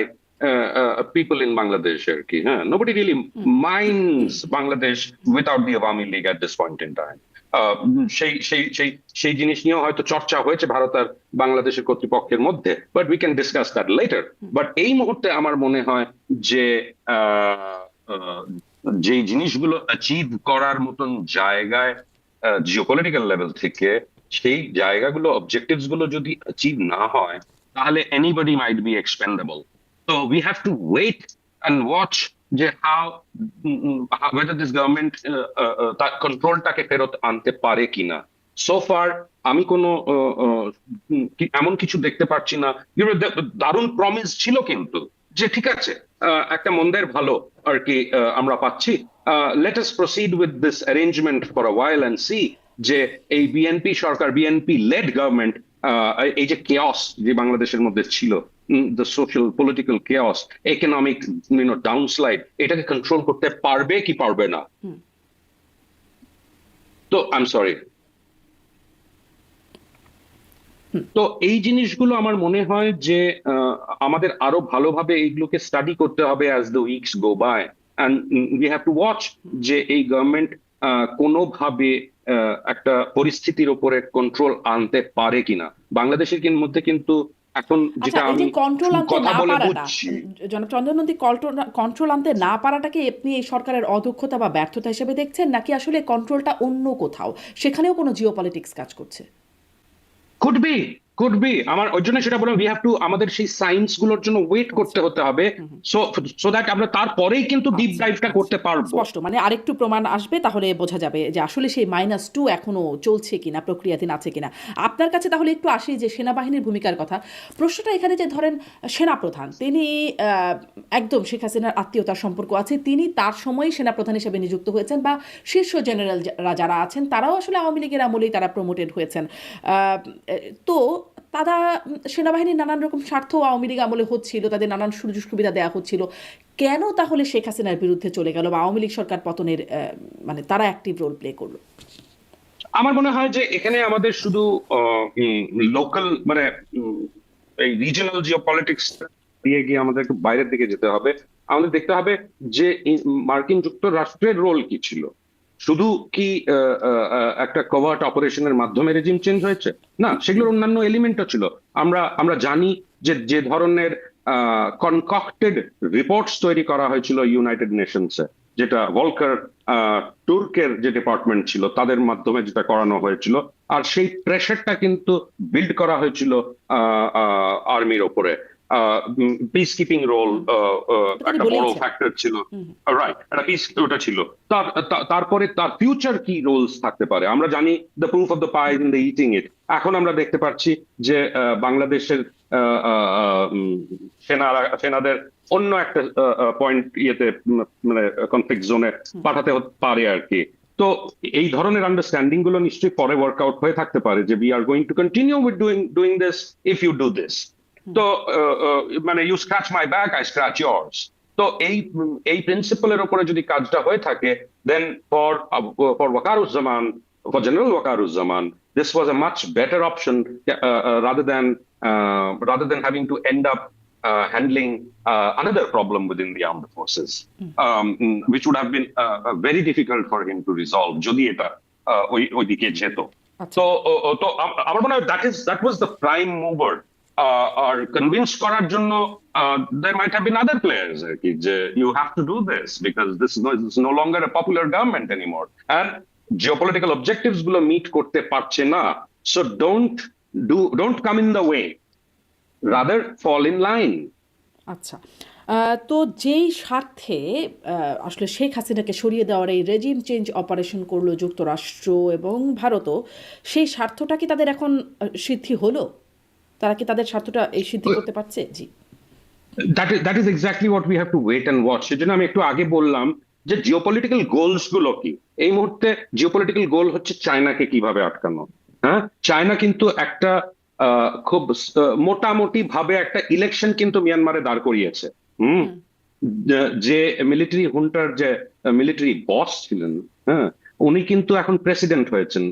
people in Bangladesh আর কি। হ্যাঁ, nobody really minds Bangladesh without the Awami League at this point in time. সেই সেই সেই সেই জিনিস নিয়েও হয়তো চর্চা হয়েছে ভারত আর বাংলাদেশের কর্তৃপক্ষের মধ্যে, but we can discuss that letter. But এই মুহূর্তে আমার মনে হয় যে আহ, আহ, যে জিনিসগুলো অ্যাচিভ করার মতন জায়গায় জিওপলিটিক্যাল লেভেল থেকে, সেই জায়গাগুলো অবজেক্টিভস গুলো যদি অ্যাচিভ না হয়, তাহলে এনিবডি মাইট বি এক্সপেন্ডেবল। তো we have to wait and watch যে হাউ whether this government তার কন্ট্রোলটাকে ফেরত আনতে পারে কিনা। সো ফার আমি কোনো এমন কিছু দেখতে পাচ্ছি না। দারুণ প্রমিস ছিল কিন্তু, যে ঠিক আছে একটা মন্দের ভালো আর কি আমরা পাচ্ছি, let us proceed with this arrangement for a while and see যে এই বিএনপি সরকার, বিএনপি লেড গভর্নমেন্ট, এই যে কেওস যে বাংলাদেশের মধ্যে ছিল, the social political chaos, economic downslide, এটাকে কন্ট্রোল করতে পারবে কি পারবে না। তো আই এম সরি। তো এই জিনিসগুলো আমার মনে হয় যে আমাদের আরো ভালোভাবে এইগুলোকে স্টাডি করতে হবে as the weeks go by, and we have to watch যে এই গভর্নমেন্ট কোনোভাবে একটা পরিস্থিতির উপরে কন্ট্রোল আনতে পারে কিনা। বাংলাদেশের মধ্যে কিন্তু এখন আচ্ছা, যেটা এই আমি যে কন্ট্রোল আনতে কথা না বলে পারাটা, বুঝছি, জনাব চন্দ্র নন্দী, কন্ট্রোল আনতে না পারাটাকে আপনি এই সরকারের অদক্ষতা বা ব্যর্থতা হিসেবে দেখছেন, নাকি আসলে কন্ট্রোলটা অন্য কোথাও, সেখানেও কোনো জিওপলিটিক্স কাজ করছে? কুড বি আমার ওই জন্য সেটা বললাম, উই হ্যাভ টু, আমাদের সেই সায়েন্স গুলোর জন্য ওয়েট করতে হবে, সো সো দ্যাট আমরা তারপরেই কিন্তু ডিপ আচ্ছা, ডাইভটা আচ্ছা, করতে পারবো। স্পষ্ট মানে আরেকটু প্রমাণ আসবে, তাহলে বোঝা যাবে যে আসলে সেই -2 এখনো চলছে কিনা, প্রক্রিয়াধীন আছে কিনা। আপনার কাছে তাহলে একটু আসি যে সেনাবাহিনীর ভূমিকার কথা। প্রশ্নটা এখানে যে ধরেন সেনাপ্রধান, তিনি একদম শেখ হাসিনার আত্মীয়তার সম্পর্ক আছে, তিনি তার সময়ই সেনাপ্রধান হিসেবে নিযুক্ত হয়েছেন, বা শীর্ষ জেনারেলরা যারা আছেন তারাও আসলে আওয়ামী লীগের আমলেই তারা প্রমোটেড হয়েছেন। তো তারা সেনাবাহিনীর নানান রকম স্বার্থ আওয়ামী লীগ আমলে হচ্ছিল, তাদের নানান সুযোগ সুবিধা দেওয়া হচ্ছিল, কেন তাহলে শেখ হাসিনার বিরুদ্ধে চলে গেল বা আওয়ামী লীগ সরকার পতনের মানে তারা অ্যাক্টিভ রোল প্লে করলো? আমার মনে হয় যে এখানে আমাদের শুধু লোকাল মানে এই রিজিওনাল জিও পলিটিক্স দিয়ে গিয়ে আমাদের একটু বাইরের দিকে যেতে হবে। আমাদের দেখতে হবে যে মার্কিন যুক্তরাষ্ট্রের রোল কি ছিল। শুধু কি একটা কভার্ট অপারেশনের মাধ্যমে রেজিম চেঞ্জ হয়েছে? না, সেগুলোর অন্যান্য এলিমেন্টও ছিল। আমরা জানি যে যে ধরনের কনকক্টেড রিপোর্টস তৈরি করা হয়েছিল ইউনাইটেড নেশনসে, যেটা ভলকার তুর্কের যে ডিপার্টমেন্ট ছিল তাদের মাধ্যমে যেটা করানো হয়েছিল, আর সেই প্রেশারটা কিন্তু বিল্ড করা হয়েছিল আর্মির ওপরে। পিস কিপিং রোল একটা বড় ফ্যাক্টর ছিল, রাইট, একটা পিস ওটা ছিল। তারপরে তার ফিউচার কি রোলস থাকতে পারে আমরা জানি, the proof of the pie in the eating it. এখন আমরা দেখতে পাচ্ছি যে বাংলাদেশের সেনাদের অন্য একটা পয়েন্ট ইয়েতে মানে কনফ্লিক্ট জোনে পাঠাতে পারে আর কি। তো এই ধরনের আন্ডারস্ট্যান্ডিং গুলো নিশ্চয়ই পরে ওয়ার্কআউট হয়ে থাকতে পারে যে we are going to continue with doing this if you do this. তো মানে you scratch my back, I scratch yours. তো এই প্রিন্সিপালের উপরে যদি কাজটা হয়ে থাকে, then for Waqaruzzaman, for General Waqaruzzaman, this was a much better option rather than having to end up handling another problem within the armed forces, which would have been very difficult for him to resolve যদি এটা ওইদিকে যেত। তো তো আমার মনে হয় that was the prime mover, আর কনভিন্স করার জন্য there might have been other players আর কি, যে you have to do this because this is no longer a popular government anymore, and geopolitical objectives গুলো মিট করতে পারছে না, so don't come in the way, rather fall in line. আচ্ছা, তো যেই স্বার্থে আসলে শেখ হাসিনাকে সরিয়ে দেওয়ার এই রেজিম চেঞ্জ অপারেশন করলো যুক্তরাষ্ট্র এবং ভারতও, সেই স্বার্থটা কি তাদের এখন সিদ্ধি হলো? তারা কি তাদের স্বার্থটা এই সিদ্ধি করতে পারছে? জি, that is exactly what we have to wait and watch। সেজন্য আমি একটু আগে বললাম যে জিওপলিটিক্যাল গোলস গুলো কি। এই মুহূর্তে জিওপলিটিক্যাল গোল হচ্ছে চায়নাকে কিভাবে আটকানো। হ্যাঁ, চায়না কিন্তু একটা খুব মোটামুটি ভাবে একটা ইলেকশন কিন্তু মিয়ানমারে দাঁড় করিয়েছে। যে মিলিটারি হুন্টার, যে মিলিটারি বস ছিলেন, হ্যাঁ, উনি কিন্তু এখন প্রেসিডেন্ট হয়েছেন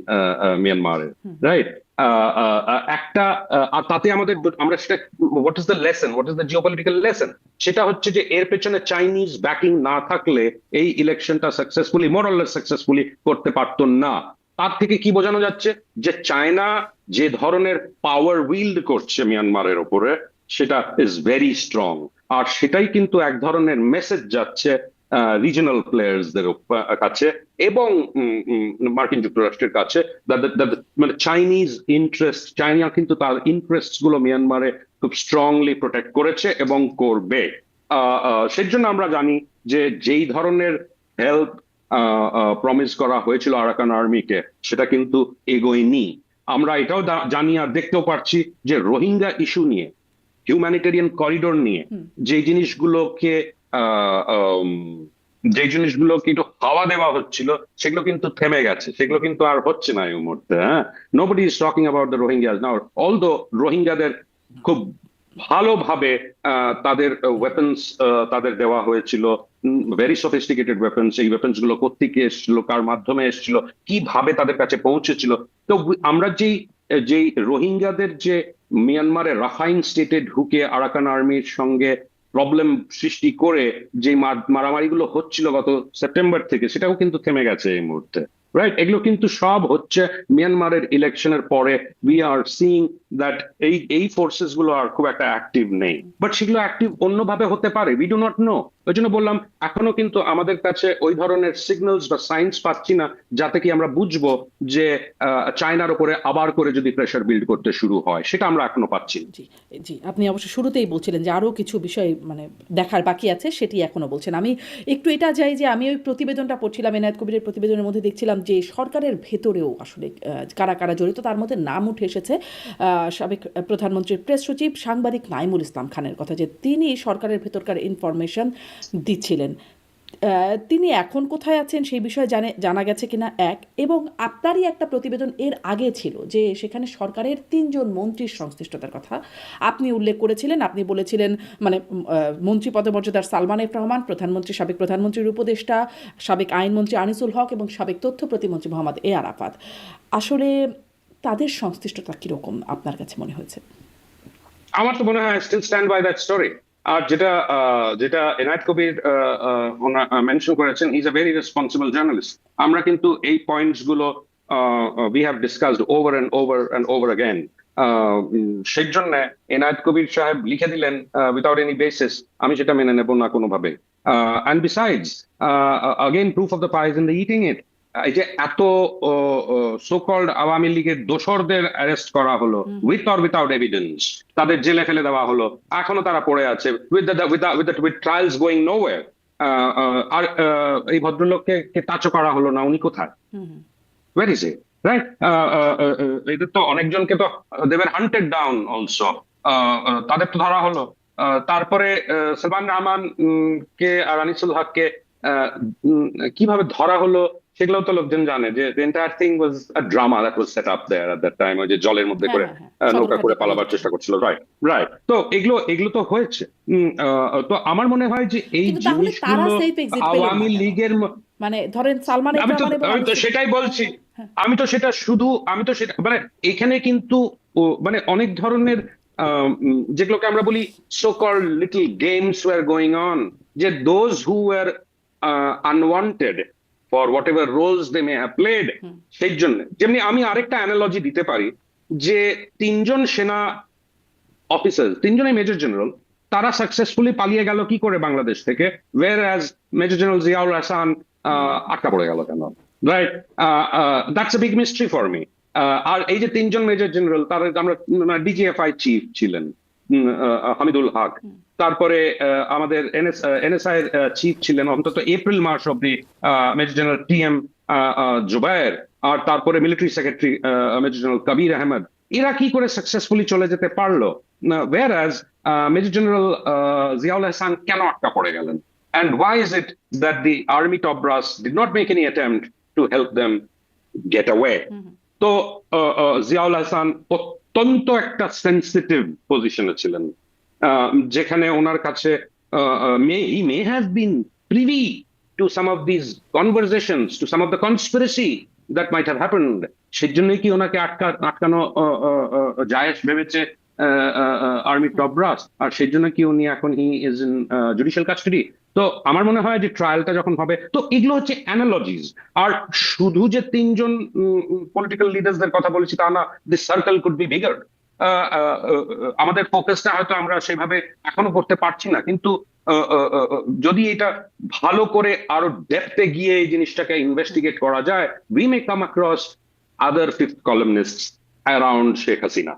মিয়ানমারের, রাইট। একটা আর তাতে আমাদের আমরা সেটা, what is the lesson, what is the geopolitical lesson, সেটা হচ্ছে যে এর পেছনে চাইনিজ ব্যাকিং না থাকলে এই ইলেকশনটা successfully, more or less successfully করতে পারতো না। তার থেকে কি বোঝানো যাচ্ছে যে চায়না যে ধরনের পাওয়ার উইল্ড করছে মিয়ানমারের ওপরে সেটা ইজ ভেরি স্ট্রং। আর সেটাই কিন্তু এক ধরনের মেসেজ যাচ্ছে রিজনাল প্লেয়ার্সদের কাছে এবং মার্কিন যুক্তরাষ্ট্রের কাছে মানে চাইনিজ ইন্টারেস্ট, চায়না কিন্তু তার ইন্টারেস্ট গুলো মিয়ানমারে খুব স্ট্রংলি প্রোটেক্ট করেছে এবং করবে। সেই জন্য আমরা জানি যে যেই ধরনের হেল্প প্রমিস করা হয়েছিল আরাকান আর্মিকে সেটা কিন্তু এগোয়নি। আমরা এটাও জানি আর দেখতেও পাচ্ছি যে রোহিঙ্গা ইস্যু নিয়ে, হিউম্যানিটেরিয়ান করিডোর নিয়ে যে জিনিসগুলোকে যে জিনিসগুলোকে একটু হাওয়া দেওয়া হচ্ছিল সেগুলো কিন্তু থেমে গেছে, সেগুলো কিন্তু আর হচ্ছে না এই মুহূর্তে। হ্যাঁ, nobody is talking about the Rohingyas now, although রোহিঙ্গাদের খুব ভালোভাবে তাদের ওয়েপন্স তাদের দেওয়া হয়েছিল, ভেরি সফিস্টিকেটেড ওয়েপন্স। এই ওয়েপন্স গুলো কোত্থেকে এসেছিল, কার মাধ্যমে এসেছিল, কিভাবে তাদের কাছে পৌঁছেছিল। তো আমরা যেই রোহিঙ্গাদের যে মিয়ানমারের রাখাইন স্টেটে ঢুকে আরাকান আর্মির সঙ্গে প্রবলেম সৃষ্টি করে যে মারামারিগুলো হচ্ছিল গত সেপ্টেম্বর থেকে, সেটাও কিন্তু থেমে গেছে এই মুহূর্তে। রাইট, এগুলো কিন্তু সব হচ্ছে মিয়ানমারের ইলেকশনের পরে। উই আর সিইং দ্যাট এই ফোর্সেস গুলো আর খুব একটা অ্যাক্টিভ নেই, বাট সেগুলো অ্যাক্টিভ অন্যভাবে হতে পারে, উই ডু নট নো। ওই জন্য বললাম এখনো কিন্তু আমাদের কাছে ওই ধরনের সিগন্যালস বা সাইন্স পাচ্ছি না যাতে কি আমরা বুঝবো যে চায়নার উপরে আবার করে যদি প্রেশার বিল্ড করতে শুরু হয়, সেটা আমরা এখনো পাচ্ছি না। জি, জি, আপনি অবশ্য শুরুতেই বলছিলেন যে আরও কিছু বিষয় মানে দেখার বাকি আছে, সেটি এখনো বলছেন। আমি একটু এটা যাই যে আমি ওই প্রতিবেদনটা পড়ছিলাম, এনায়েত কবিরের প্রতিবেদনের মধ্যে দেখছিলাম যে সরকারের ভেতরেও আসলে কারা কারা জড়িত, তার মধ্যে নাম উঠে এসেছে সাবেক প্রধানমন্ত্রীর প্রেস সচিব সাংবাদিক নাইমুল ইসলাম খানের কথা, যে তিনি সরকারের ভেতরকার ইনফরমেশন দিচ্ছিলেন। তিনি এখন কোথায় আছেন সেই বিষয়ে জানা গেছে কিনা এক, এবং আপনারই একটা প্রতিবেদন এর আগে ছিল যে সেখানে সরকারের 3 জন মন্ত্রীর সংশ্লিষ্টতার কথা আপনি উল্লেখ করেছিলেন। আপনি বলেছিলেন মানে মন্ত্রী পদমর্যাদার সালমান এফ রহমান, সাবেক প্রধানমন্ত্রীর উপদেষ্টা, সাবেক আইনমন্ত্রী আনিসুল হক এবং সাবেক তথ্য প্রতিমন্ত্রী মোহাম্মদ এ আরাফাত। আসলে তাদের সংশ্লিষ্টতা কিরকম আপনার কাছে মনে হয়েছে? আমার তো মনে হয় still stand by that story. আর যেটা যেটা এনায়েত কবির মেনশন করেছেন, is a very responsible journalist. আমরা কিন্তু এই পয়েন্টস গুলো we have discussed over and over and over again. সেই জন্য এনায়েত কবির সাহেব লিখে দিলেন উইদাউট এনি বেসিস, আমি সেটা মেনে নেব না কোনোভাবে। And besides, again proof of the pie is in the eating it. এই যে এত সো কল্ড আওয়ামী লীগের দোসরদের অ্যারেস্ট করা হলো উইথ অর উইথাউট এভিডেন্স, তাদের জেলে ফেলে দেওয়া হলো, এখনো তারা পড়ে আছে উইথ ট্রায়ালস গোয়িং নোওয়্যার। আর এই ভদ্রলোককে টাচও করা হলো না, উনি কোথায়? Where is it? রাইট, এদের তো অনেকজনকে তো they were hunted down also, তাদের তো ধরা হলো। তারপরে সালমান রহমান কে আর আনিসুল হককে কিভাবে ধরা হলো সেগুলো তো লোকজন জানে, যে entire thing was a drama that was set up there at that time. ওই যে জলের মধ্যে করে নৌকা করে পালাবার চেষ্টা করছিল। Right, right. তো এগুলো তো হয়েছে। তো আমার মনে হয় যে এই জিনিসগুলো আওয়ামী লীগের মানে ধরেন সালমান এফ রহমান এবং আমি তো সেটাই বলছি, আমি তো সেটা মানে এখানে কিন্তু মানে অনেক ধরনের যেগুলোকে আমরা বলি so called little games were going on, যে those who were unwanted for whatever roles they may have played. সেই জন্য যেমনি আমি আরেকটা অ্যানালজি দিতে পারি, যে 3 জন সেনা অফিসার, 3 জনই মেজর জেনারেল, তারা সাকসেসফুলি পালিয়ে গেল কি করে বাংলাদেশ থেকে, whereas major general Ziaul Hasan আটকা পড়ে গেল কেন? Right, that's a big mystery for me. আর এই যে 3 জন মেজর জেনারেল, তারা আমরা ডিজিএফআই চিফ ছিলেন হামিদুল হক, তারপরে আমাদের এনএসআই এর চিফ ছিলেন অন্তত এপ্রিল মাস অব্দি মেজর জেনারেল টিএম জুবায়ের, আর তারপরে military secretary major general Kabir Ahmed. এরা কি করে সাকসেসফুলি চলে যেতে পারলো, whereas major general Ziaul Hasan কেন আটকা পড়ে গেলেন? And why is it that the army top brass did not make any attempt to help them get away? তো জিয়াউল হাসান অত্যন্ত একটা সেন্সিটিভ পজিশনে ছিলেন, যেখানে ওনার কাছে he may have been privy to some of these conversations, to some of the conspiracy that might have happened. সেই জন্যই কি ওনাকে আটকানো জায়েজ ভেবেছে আর্মি টপ ব্রাস, আর সেই জন্য কি উনি এখন he is in judicial custody. তো আমার মনে হয় যে ট্রায়ালটা যখন হবে, তো এগুলো হচ্ছে অ্যানালজিস। আর শুধু যে তিনজন পলিটিক্যাল লিডার্সদের কথা বলেছি তা না, this circle could be bigger. আমাদের ফোকাসটা হয়তো আমরা সেভাবে এখনো করতে পারছি না, কিন্তু যদি এটা ভালো করে আরো ডেপথে গিয়ে এই জিনিসটাকে ইনভেস্টিগেট করা যায়, we may come across other fifth columnists around Sheikh Hasina.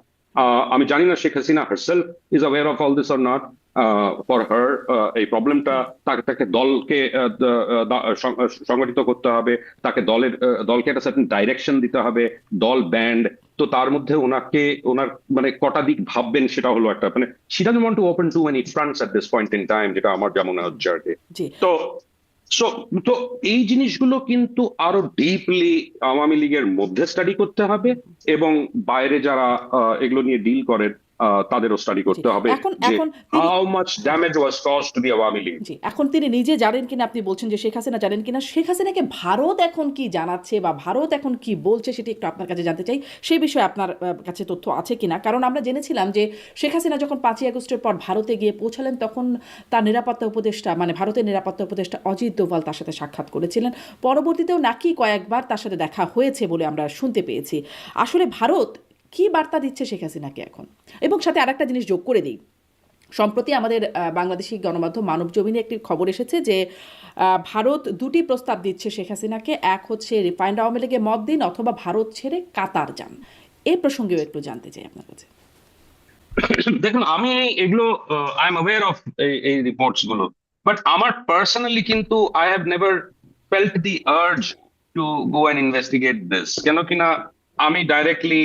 আমি জানি না Sheikh Hasina herself is aware of all this or not. For her এই প্রবলেমটা, তাকে তাকে দলকে সংগঠিত করতে হবে, তাকে দলকে একটা সার্টেন ডাইরেকশন দিতে হবে, দল ব্যান্ড। তো তার মধ্যে ওনার মানে কটা দিক ভাববেন সেটা হলো একটা, মানে she doesn't want to open to many fronts at this point in time, যেটা আমার যেমন হচ্ছে আর কি। জি। তো সো তো এই জিনিসগুলো কিন্তু আরো ডিপলি আওয়ামী লীগের মধ্যে স্টাডি করতে হবে, এবং বাইরে যারা এগুলো নিয়ে ডিল করেন তাদেরও স্টাডি জি করতে হবে এখন যে এখন তিনি how much damage was cause to the Awami League. জি এখন তিনি নিজে জানেন কিনা, আপনি বলছেন যে শেখ হাসিনা জানেন কিনা, শেখ হাসিনাকে ভারত এখন কি জানাচ্ছে বা ভারত এখন কি বলছে সেটি একটু আপনার কাছে জানতে চাই। সেই বিষয়ে আপনার কাছে তথ্য আছে কিনা? কারণ আমরা জেনেছিলাম যে শেখ হাসিনা যখন 5ই আগস্টের পর ভারতে গিয়ে পৌঁছালেন, তখন তার নিরাপত্তা উপদেষ্টা, মানে ভারতের নিরাপত্তা উপদেষ্টা অজিত দোভাল তার সাথে সাক্ষাৎ করেছিলেন। পরবর্তীতেও নাকি কয়েকবার তার সাথে দেখা হয়েছে বলে আমরা শুনতে পেয়েছি। আসলে ভারত কি বার্তা দিচ্ছে শেখ হাসিনাকে এখন? এবং সাথে আরেকটা জিনিস যোগ করে দিই, সম্প্রতি আমাদের বাংলাদেশি গণমাধ্যম মানবজমিনে একটি খবর এসেছে যে ভারত দুটি প্রস্তাব দিচ্ছে শেখ হাসিনাকে। এক হচ্ছে রিফাইন্ড আওয়ামী লীগে মত দিন, অথবা ভারত ছেড়ে কাতার যান। এই প্রসঙ্গেও একটু জানতে চাই আপনার কাছে। দেখুন, আমি এগুলো আই এম অ্যাওয়্যার অফ এই রিপোর্টস গুলো, বাট আমার পার্সোনালি কিন্তু I have never felt the urge to go and investigate this. কেন কিনা আমি ডাইরেক্টলি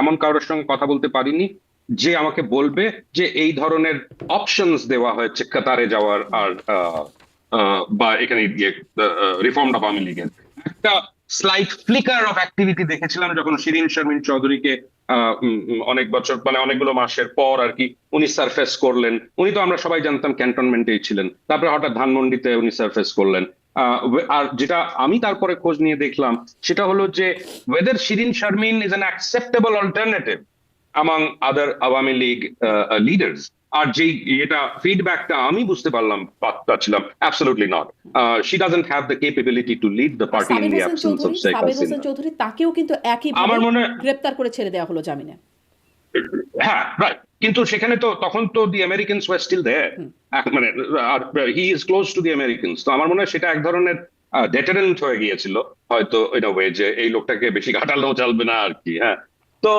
এমন কারোর সঙ্গে কথা বলতে পারিনি যে আমাকে বলবে যে এই ধরনের অপশনস দেওয়া হয়েছে কাতারে যাওয়ার, আর বা এখানে গিয়ে রিফর্মড আওয়ামী লীগের। একটা স্লাইট ফ্লিকার অফ অ্যাক্টিভিটি দেখেছিলাম যখন শিরিন শারমিন চৌধুরীকে অনেক বছর, মানে অনেকগুলো মাসের পর আর কি, উনি সারফেস করলেন। উনি তো আমরা সবাই জানতাম ক্যান্টনমেন্টেই ছিলেন, তারপরে হঠাৎ ধানমন্ডিতে উনি সারফেস করলেন। আর যেটা আমি তারপরে খোঁজ নিয়ে দেখলাম সেটা হলো যে whether Shirin Sharmin is an acceptable alternative among other Awami League leaders. আর যেই এটা ফিডব্যাকটা আমি বুঝতে পারছিলাম, absolutely not. She doesn't have the capability to lead the party in the absence of Sheikh Sabir Hossain Hasina. Chowdhury তাকেও কিন্তু একইভাবে আমার মনে গ্রেপ্তার করে ছেড়ে দেওয়া হলো জামিনে। হ্যাঁ, রাইট, কিন্তু সেখানে তো তখন তো দি আমেরিকানস ওয়ার স্টিল দেয়ার, মানে he is close to the Americans. তো আমার মনে হয় সেটা এক ধরনের ডেটারেন্ট হয়ে গিয়েছিল হয়তো ইন আ ওয়ে, যে এই লোকটাকে বেশি ঘাটালো চলবে না আর কি। হ্যাঁ, তো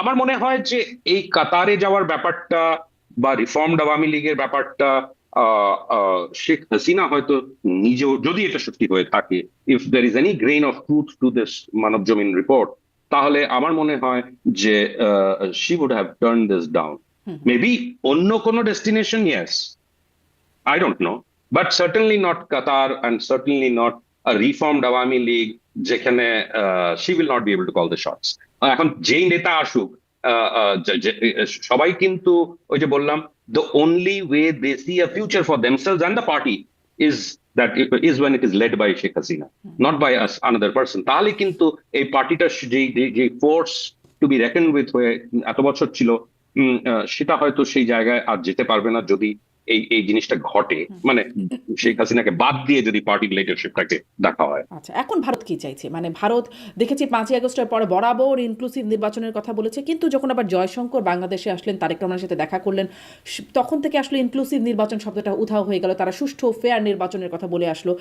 আমার মনে হয় যে এই কাতারে যাওয়ার ব্যাপারটা বা রিফর্মড আওয়ামী লীগের ব্যাপারটা, শেখ হাসিনা হয়তো নিজেও, যদি এটা সত্যি হয়ে থাকে, if there is any grain of truth to this Manab Zamin report, তাহলে আমার মনে হয় যে she would have turn this down. Maybe অন্য কোনো destination, yes, I don't know, but certainly not Qatar, and certainly not a reformed Awami League যেখানে she will not be able to call the shots. এখন যেই নেতা আসুক, সবাই কিন্তু ওই যে বললাম, the only way they see a future for themselves and the party is is when it is led by Sheikh Hasina, not by us another person. তাহলে কিন্তু এই পার্টিটা যে force to be reckon with হয়ে এত বছর ছিল, সেটা হয়তো সেই জায়গায় আর যেতে পারবে না যদি এই জিনিসটা ঘটে, মানে শেখ হাসিনাকে বাদ দিয়ে যদি পার্টি লিডারশিপটাকে দেখা হয়। আচ্ছা, এখন ভারত কি চাইছে? মানে ভারত দেখেছি 5ই আগস্টের পরে বরাবর ইনক্লুসিভ নির্বাচনের কথা বলেছে, কিন্তু যখন আবার জয়শঙ্কর বাংলাদেশে আসলেন, তারেক রহমানের সাথে দেখা করলেন, তখন থেকে আসলে ইনক্লুসিভ নির্বাচন শব্দটা উধাও হয়ে গেল। তারা সুষ্ঠু ফেয়ার নির্বাচনের কথা বলে আসলো,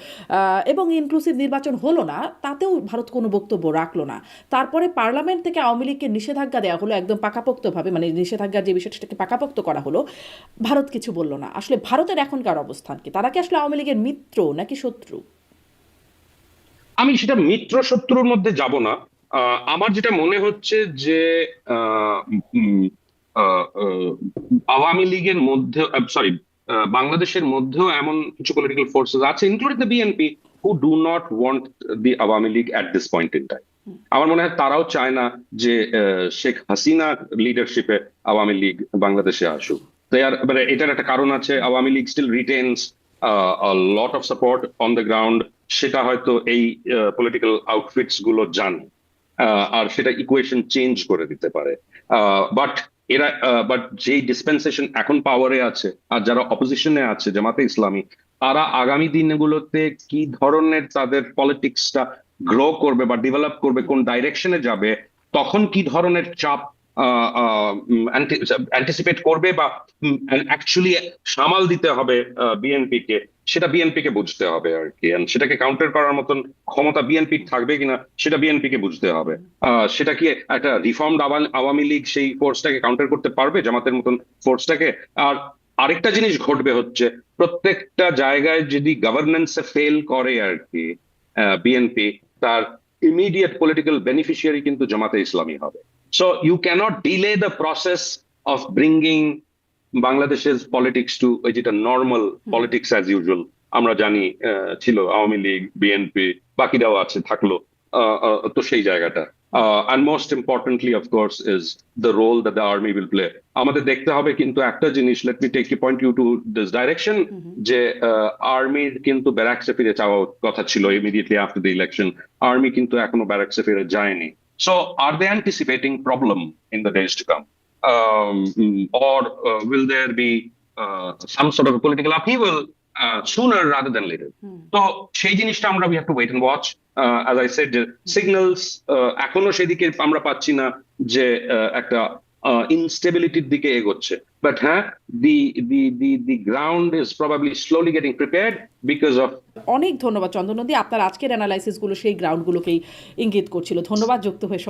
এবং ইনক্লুসিভ নির্বাচন হলো না, তাতেও ভারত কোনো বক্তব্য রাখলো না। তারপরে পার্লামেন্ট থেকে আওয়ামী লীগকে নিষেধাজ্ঞা দেওয়া হলো একদম পাকাপোক্তভাবে, মানে নিষেধাজ্ঞার যে বিষয়টা সেটাকে পাকাপোক্ত করা হলো, ভারত কিছু বললো না। আসলে ভারতের এখনকার অবস্থান কি? তারা কি আসলে আওয়ামী লীগের মিত্র নাকি শত্রু? আমি সেটা মিত্র শত্রুর মধ্যে যাব না। আমার যেটা মনে হচ্ছে যে আহ, উম, আওয়ামী লীগের মধ্যে, সরি, বাংলাদেশের মধ্যেও এমন কিছু পলিটিক্যাল ফোর্সেস আছে, including the BNP, who do not want the Awami League at this point in time. আমার মনে হয় তারাও চায় না যে শেখ হাসিনার লিডারশিপে আওয়ামী লীগ বাংলাদেশে আসুক। মানে এটার একটা কারণ আছে, Awami League still retains lot of support on the ground. সেটা হয়তো এই পলিটিক্যাল আউটফিটস গুলো জানে, আর সেটা ইকুয়েশন চেঞ্জ করে দিতে পারে। বাট যেই ডিসপেন্সেশন এখন পাওয়ারে আছে আর যারা অপোজিশনে আছে জামাতে ইসলামী, তারা আগামী দিনগুলোতে কি ধরনের তাদের পলিটিক্সটা গ্রো করবে বা ডেভেলপ করবে, কোন ডাইরেকশনে যাবে, তখন কি ধরনের চাপ অ্যান্টিসিপেট করবে বা অ্যাকচুয়ালি সামাল দিতে হবে বিএনপি কে, সেটা বিএনপি কে বুঝতে হবে আর কি। And সেটাকে কাউন্টার করার মতন ক্ষমতা বিএনপি থাকবে কিনা সেটা বিএনপি কে বুঝতে হবে। সেটা কি একটা রিফর্মড আওয়ামী লীগ সেই ফোর্সটাকে কাউন্টার করতে পারবে, জামাতের মতন ফোর্সটাকে? আর আরেকটা জিনিস ঘটবে হচ্ছে, প্রত্যেকটা জায়গায় যদি গভর্নেন্সে ফেল করে আর কি বিএনপি, তার ইমিডিয়েট পলিটিক্যাল বেনিফিশিয়ারি কিন্তু জামাতে ইসলামী হবে। So you cannot delay the process of bringing বাংলাদেশের পলিটিক্স টু যেটা নর্মাল পলিটিক্স অ্যাজ ইউজুয়াল আমরা জানি ছিল আওয়ামী লীগ, বিএনপি, বাকিরাও আছে থাকলো। তো সেই জায়গাটা, and most importantly of course is the role that the army will play. আমাদের দেখতে হবে কিন্তু একটা জিনিস, let me take you point you to this direction, যে আর্মির কিন্তু ব্যারাকসে ফিরে যাওয়ার কথা ছিল immediately after the election. Army কিন্তু এখনো ব্যারাকসে ফিরে যায়নি। So are they anticipating problem in the days to come? Or will there be some sort of a political upheaval sooner rather than later? তো সেই জিনিসটা আমরা we have to wait and watch. As I said, signals এখনো সেদিকে আমরা পাচ্ছি না যে একটা ইনস্টেবিলিটির দিকে এগোচ্ছে, বাট হ্যাঁ, the ground is probably slowly getting prepared because of অনেক ধন্যবাদ চন্দন নন্দী, আপনার আজকের অ্যানালাইসিস গুলো সেই গ্রাউন্ড গুলোকেই ইঙ্গিত করছিল। ধন্যবাদ যুক্ত হয়ে